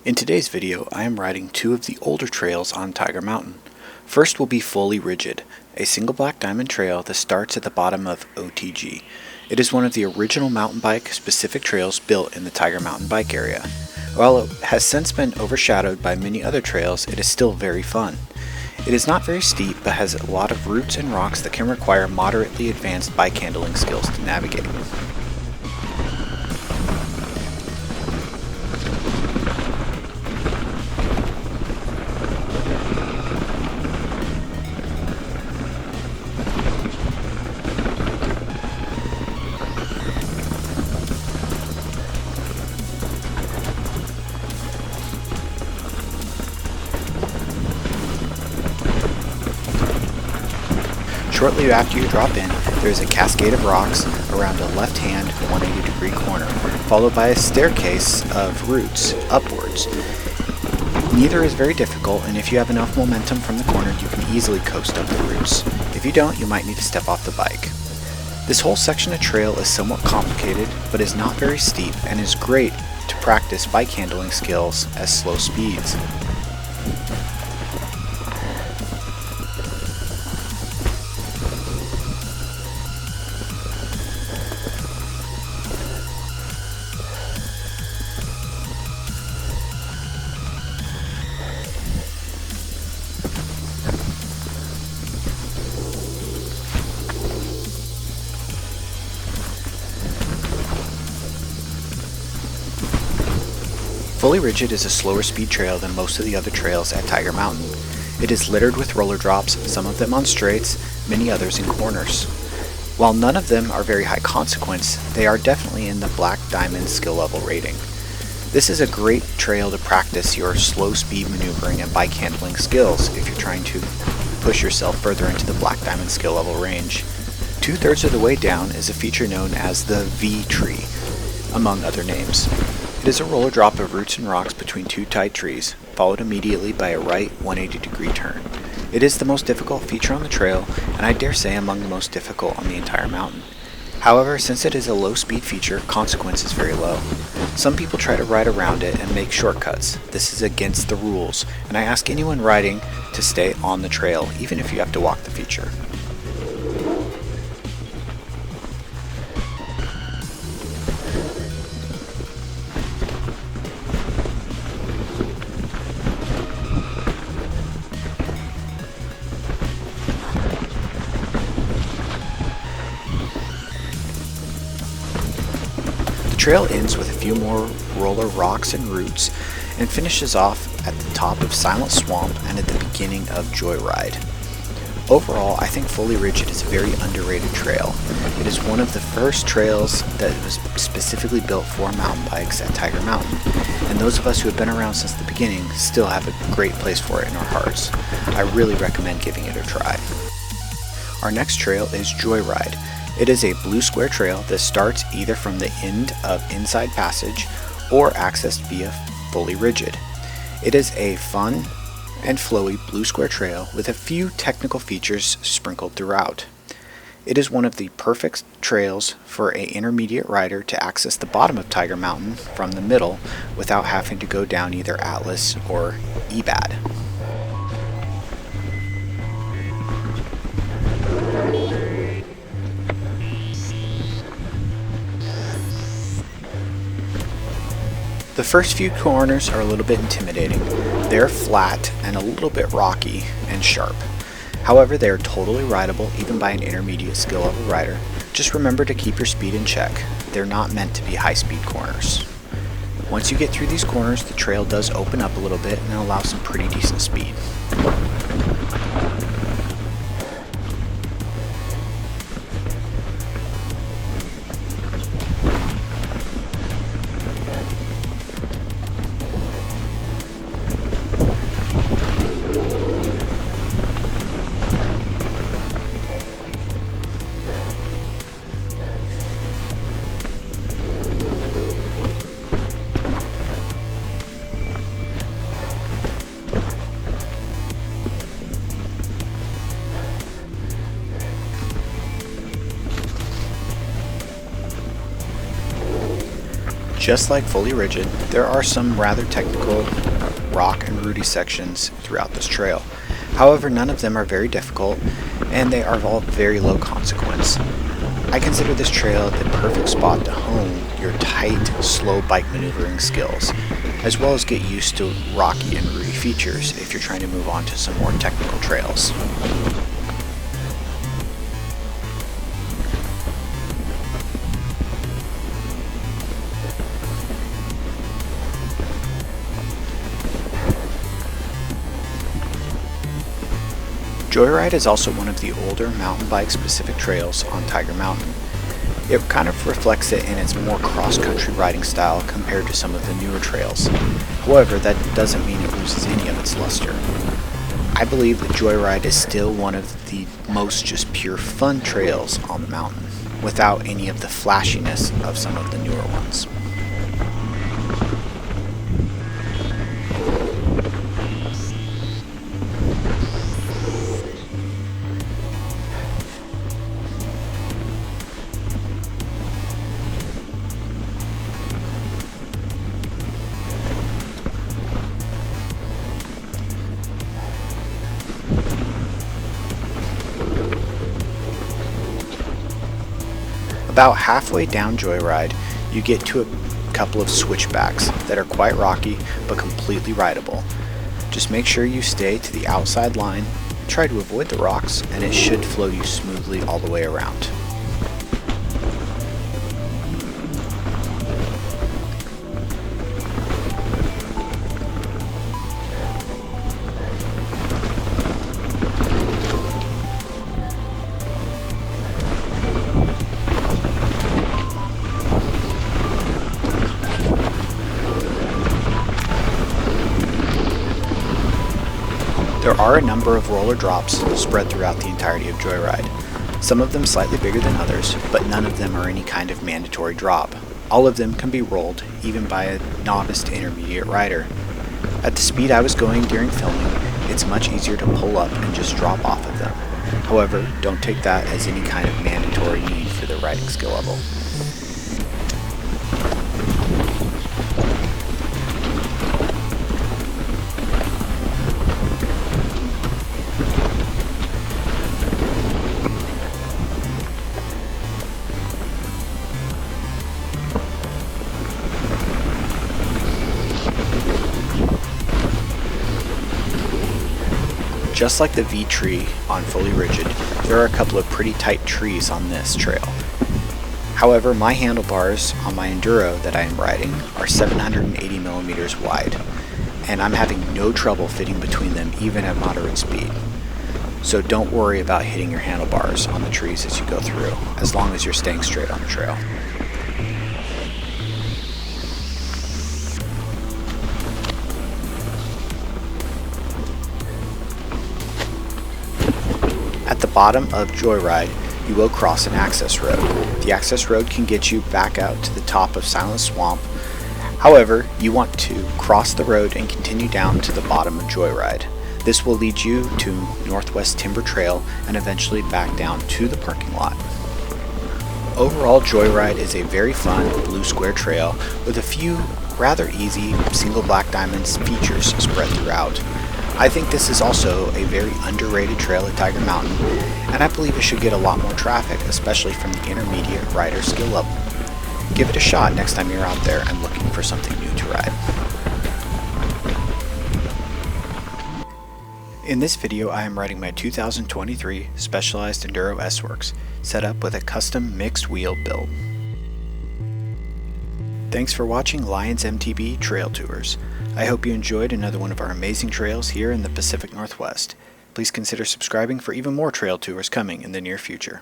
In today's video, I am riding two of the older trails on Tiger Mountain. First will be Fully Rigid, a single black diamond trail that starts at the bottom of OTG. It is one of the original mountain bike specific trails built in the Tiger Mountain bike area. While it has since been overshadowed by many other trails, it is still very fun. It is not very steep, but has a lot of roots and rocks that can require moderately advanced bike handling skills to navigate. Shortly after you drop in, there is a cascade of rocks around a left-hand 180-degree corner, followed by a staircase of roots upwards. Neither is very difficult, and if you have enough momentum from the corner, you can easily coast up the roots. If you don't, you might need to step off the bike. This whole section of trail is somewhat complicated, but is not very steep and is great to practice bike handling skills at slow speeds. Fully Rigid is a slower speed trail than most of the other trails at Tiger Mountain. It is littered with roller drops, some of them on straights, many others in corners. While none of them are very high consequence, they are definitely in the Black Diamond skill level rating. This is a great trail to practice your slow speed maneuvering and bike handling skills if you're trying to push yourself further into the Black Diamond skill level range. 2/3 of the way down is a feature known as the V tree, among other names. It is a roller drop of roots and rocks between two tight trees, followed immediately by a right 180-degree turn. It is the most difficult feature on the trail, and I dare say among the most difficult on the entire mountain. However, since it is a low-speed feature, consequence is very low. Some people try to ride around it and make shortcuts. This is against the rules, and I ask anyone riding to stay on the trail, even if you have to walk the feature. The trail ends with a few more roller rocks and roots and finishes off at the top of Silent Swamp and at the beginning of JoyRide. Overall, I think Fully Rigid is a very underrated trail. It is one of the first trails that was specifically built for mountain bikes at Tiger Mountain, and those of us who have been around since the beginning still have a great place for it in our hearts. I really recommend giving it a try. Our next trail is JoyRide. It is a blue square trail that starts either from the end of Inside Passage or accessed via Fully Rigid. It is a fun and flowy blue square trail with a few technical features sprinkled throughout. It is one of the perfect trails for an intermediate rider to access the bottom of Tiger Mountain from the middle without having to go down either Atlas or EBAD. The first few corners are a little bit intimidating. They're flat and a little bit rocky and sharp. However, they are totally rideable even by an intermediate skill level rider. Just remember to keep your speed in check. They're not meant to be high speed corners. Once you get through these corners, the trail does open up a little bit and allow some pretty decent speed. Just like Fully Rigid, there are some rather technical rock and rooty sections throughout this trail. However, none of them are very difficult, and they are all very low consequence. I consider this trail the perfect spot to hone your tight, slow bike maneuvering skills, as well as get used to rocky and rooty features if you're trying to move on to some more technical trails. JoyRide is also one of the older mountain bike specific trails on Tiger Mountain. It kind of reflects it in its more cross-country riding style compared to some of the newer trails. However, that doesn't mean it loses any of its luster. I believe that JoyRide is still one of the most just pure fun trails on the mountain, without any of the flashiness of some of the newer ones. About halfway down JoyRide, you get to a couple of switchbacks that are quite rocky but completely rideable. Just make sure you stay to the outside line, try to avoid the rocks, and it should flow you smoothly all the way around. There are a number of roller drops spread throughout the entirety of JoyRide. Some of them slightly bigger than others, but none of them are any kind of mandatory drop. All of them can be rolled, even by a novice to intermediate rider. At the speed I was going during filming, it's much easier to pull up and just drop off of them. However, don't take that as any kind of mandatory need for the riding skill level. Just like the V tree on Fully Rigid, there are a couple of pretty tight trees on this trail. However, my handlebars on my Enduro that I am riding are 780 millimeters wide, and I'm having no trouble fitting between them even at moderate speed. So don't worry about hitting your handlebars on the trees as you go through, as long as you're staying straight on the trail. At the bottom of JoyRide, you will cross an access road. The access road can get you back out to the top of Silent Swamp. However, you want to cross the road and continue down to the bottom of JoyRide. This will lead you to Northwest Timber Trail and eventually back down to the parking lot. Overall, JoyRide is a very fun blue square trail with a few rather easy single black diamonds features spread throughout. I think this is also a very underrated trail at Tiger Mountain, and I believe it should get a lot more traffic, especially from the intermediate rider skill level. Give it a shot next time you're out there and looking for something new to ride. In this video, I am riding my 2023 Specialized Enduro S-Works, set up with a custom mixed wheel build. Thanks for watching Lions MTB Trail Tours. I hope you enjoyed another one of our amazing trails here in the Pacific Northwest. Please consider subscribing for even more trail tours coming in the near future.